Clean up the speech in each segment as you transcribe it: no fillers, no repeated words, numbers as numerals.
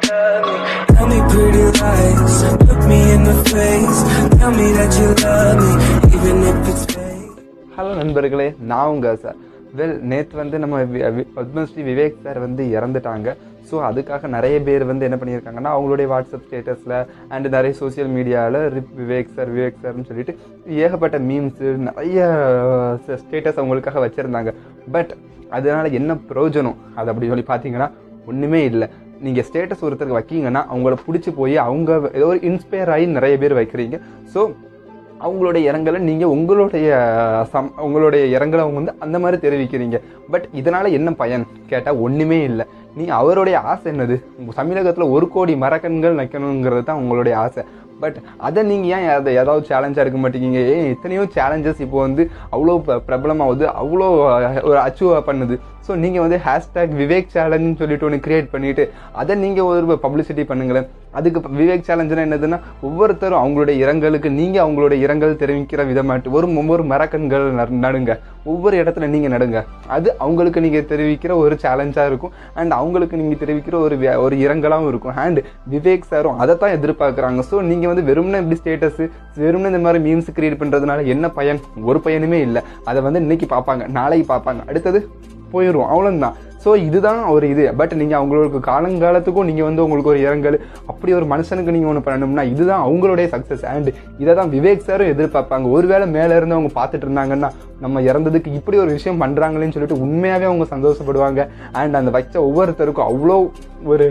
love me. Tell me pretty lies, look me in the face. Tell me that you love me, even if it's fake. Hello நண்பர்களே, நான் உங்க sir. நேற்று வந்து நம்ம Padmashri Vivek sir வந்து இறந்துட்டாங்க. ஸோ அதுக்காக நிறைய பேர் வந்து என்ன பண்ணியிருக்காங்கன்னா அவங்களுடைய வாட்ஸ்அப் ஸ்டேட்டஸில் அண்ட் நிறைய சோசியல் மீடியாவில் விவேக் சார்னு சொல்லிட்டு ஏகப்பட்ட மீம்ஸு நிறைய ஸ்டேட்டஸ் அவங்களுக்காக வச்சுருந்தாங்க. பட் அதனால என்ன பிரயோஜனம் அது அப்படி சொல்லி பார்த்தீங்கன்னா ஒன்றுமே இல்லை. நீங்கள் ஸ்டேட்டஸ் ஒருத்தருக்கு வைக்கிங்கன்னா அவங்கள பிடிச்சி போய் அவங்க ஏதோ ஒரு இன்ஸ்பயர் ஆகி நிறைய பேர் வைக்கிறீங்க. ஸோ அவங்களுடைய இரங்கலை நீங்கள் உங்களுடைய இரங்கலை அவங்க வந்து அந்த மாதிரி தெரிவிக்கிறீங்க. பட் இதனால் என்ன பயன் கேட்டால் ஒன்றுமே இல்லை. அவருடைய ஆசை என்னது? தமிழகத்தில் 1 கோடி மரக்கன்கள் வைக்கணுங்கிறது தான் உங்களுடைய ஆசை. பட் அதை நீங்கள் ஏன் ஏதாவது சேலஞ்சாக இருக்க மாட்டேங்கிங்க? எத்தனையோ சேலஞ்சஸ் இப்போ வந்து அவ்வளோ பிரபலமாகுது, அவ்வளோ ஒரு அச்சீவ் பண்ணுது. ஸோ நீங்கள் வந்து ஹேஷ்டேக் விவேக் சேலஞ்சுன்னு சொல்லிட்டு ஒன்று கிரியேட் பண்ணிவிட்டு அதை நீங்கள் ஒரு பப்ளிசிட்டி பண்ணுங்களேன். அதுக்கு விவேக் சேலஞ்சுனா என்னதுன்னா ஒவ்வொருத்தரும் அவங்களுடைய இரங்கலுக்கு நீங்கள் அவங்களுடைய இரங்கல் தெரிவிக்கிற விதமாட்டு ஒவ்வொரு மரக்கன்கள் நடுங்க, ஒவ்வொரு இடத்துல நீங்கள் நடுங்க. அது அவங்களுக்கு நீங்கள் தெரிவிக்கிற ஒரு சேலஞ்சாக இருக்கும் அண்ட் அவங்களுக்கு நீங்கள் தெரிவிக்கிற ஒரு இரங்கலாகவும் இருக்கும். அண்ட் விவேக் சாரும் அதை தான் எதிர்பார்க்குறாங்க. ஸோ நீங்கள் வந்து வெறும்னே இப்படி ஸ்டேட்டஸு வெறும்னே இந்த மாதிரி மீம்ஸ் கிரியேட் பண்ணுறதுனால என்ன பயன்? ஒரு பயனுமே இல்லை. அதை வந்து இன்னைக்கு பார்ப்பாங்க, நாளைக்கு பார்ப்பாங்க, அடுத்தது போயிடும், அவ்வளோதான். ஸோ இதுதான் ஒரு இது. பட் நீங்கள் அவங்களுக்கு காலங்காலத்துக்கும் நீங்கள் வந்து உங்களுக்கு ஒரு இரங்கல் அப்படி ஒரு மனுஷனுக்கு நீங்கள் ஒன்று பண்ணணும்னா இதுதான் அவங்களுடைய சக்ஸஸ். அண்ட் இதை தான் விவேக் சாரும் எதிர்பார்ப்பாங்க. ஒருவேளை மேலே இருந்து அவங்க பார்த்துட்டு இருந்தாங்கன்னா நம்ம இறந்ததுக்கு இப்படி ஒரு விஷயம் பண்ணுறாங்களேன்னு சொல்லிட்டு உண்மையாகவே அவங்க சந்தோஷப்படுவாங்க. அண்ட் அந்த வச்ச ஒவ்வொருத்தருக்கும் அவ்வளோ ஒரு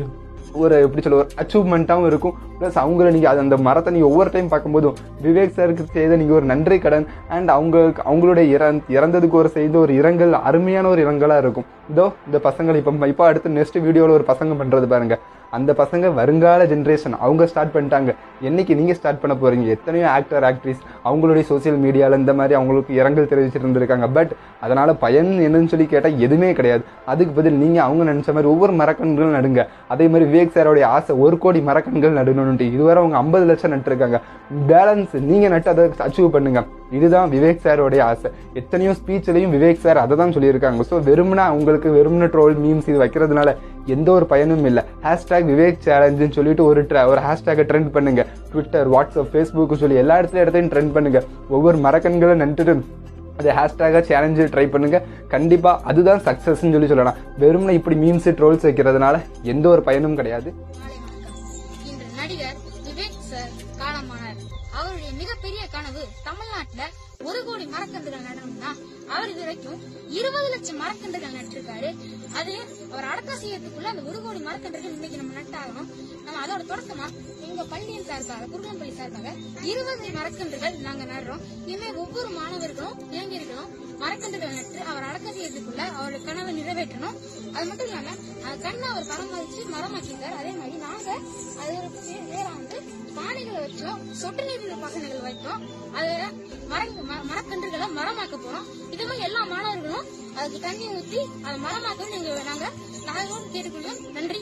எப்படி சொல்ல ஒரு அச்சீவ்மெண்ட்டாகவும் இருக்கும். ப்ளஸ் அவங்கள நீங்கள் அந்த மரத்தை நீங்கள் ஒவ்வொரு டைம் பார்க்கும்போதும் விவேக் சாருக்கு செய்த நீங்கள் ஒரு நன்றி கடன் அண்ட் அவங்களுடைய இறந்ததுக்கு செய்த ஒரு இரங்கல் அருமையான ஒரு இரங்கலாக இருக்கும். இந்த பசங்களை இப்போ அடுத்து நெக்ஸ்ட் வீடியோவில் ஒரு பசங்க பண்ணுறது பாருங்கள். அந்த பசங்க வருங்கால ஜென்ரேஷன் அவங்க ஸ்டார்ட் பண்ணிட்டாங்க. என்னைக்கு நீங்கள் ஸ்டார்ட் பண்ண போகிறீங்க? எத்தனையோ ஆக்டர் ஆக்ட்ரிஸ் அவங்களுடைய சோசியல் மீடியாவில் இந்த மாதிரி அவங்களுக்கு இரங்கல் தெரிவிச்சுட்டு இருந்திருக்காங்க. பட் அதனால் பயன் என்னன்னு சொல்லி கேட்டால் எதுவுமே கிடையாது. அதுக்கு பதில் நீங்கள் அவங்க நினச்ச மாதிரி ஒவ்வொரு மரக்கன்கள் நடுங்க. அதே மாதிரி விவேக் சாரோடைய ஆசை 1 கோடி மரக்கன்கள் நடணும்ட்டு இதுவரை அவங்க 50 லட்சம் நட்டுருக்காங்க. பேலன்ஸ் நீங்கள் நட்டு அதை அச்சீவ் பண்ணுங்க. இதுதான் விவேக் சாரோடைய ஆசை. எத்தனையோ ஸ்பீச்லையும் விவேக் சார் அதை தான் சொல்லியிருக்காங்க. ஸோ வெறும்னா ட்ரோல் மீம்ஸ் இது வைக்கிறதுனால எந்த ஒரு பயனும் இல்லை. ஹேஷ்டேக் விவேக் சேலஞ்சுன்னு சொல்லிட்டு ஒரு ஹேஷ்டேக்கை ட்ரெண்ட் பண்ணுங்க. ட்விட்டர், வாட்ஸ்அப், ஃபேஸ்புக் சொல்லி எல்லா இடத்துலையும் ட்ரெண்ட் பண்ணுங்க. ஒவ்வொரு மரக்கன்களை நட்டுட்டு அது ஹேஷ்டேக்காக சேலஞ்சு ட்ரை பண்ணுங்க. கண்டிப்பாக அதுதான் சக்ஸஸ்ன்னு சொல்லலாம். வெறும்னா இப்படி மீம்ஸ் ட்ரோல்ஸ் வைக்கிறதுனால எந்த ஒரு பயனும் கிடையாது. நடிகர் விவேக் சார் காலமானார். அவருடைய மிகப்பெரிய கனவு தமிழ்நாட்டுல 1 கோடி மரக்கன்றுகள் நடணும்னா அவர் இது வரைக்கும் 20 லட்சம் மரக்கன்றுகள் நட்டிருக்காரு. அது அவர் அடக்கம் செய்யறதுக்குள்ள அந்த 1 கோடி மரக்கன்றுகள் இன்னைக்கு நம்ம நட்டாகணும். நம்ம அதோட தொடக்கமா எங்க பள்ளியின் சார்பாக குருகுலம் சார்பாக 20 மரக்கன்றுகள் நாங்க நடுறோம். இனிமே ஒவ்வொரு மாணவர்களும் இளைஞர்களும் மரக்கன்றுகள் நட்டு அவர் அடக்கம் செய்யறதுக்குள்ள அவருடைய கனவை நிறைவேற்றணும். அது மட்டும் இல்லாம கண்ணை அவர் பராமரிச்சு மரமாக்கிட்டார். அதே மாதிரி நாங்க அது வேற வந்து பானைகளை வச்சோம், சொட்டு நீர் பாசனங்கள் வைத்தோம். அதுல மரக்கன்றுகளை மரமாக்க போறோம். இது மாதிரி எல்லா மாணவர்களும் அதுக்கு தண்ணி ஊற்றி அதை மரமாக்கணும் நாங்க கேட்டுக்கொள்வோம். நன்றி.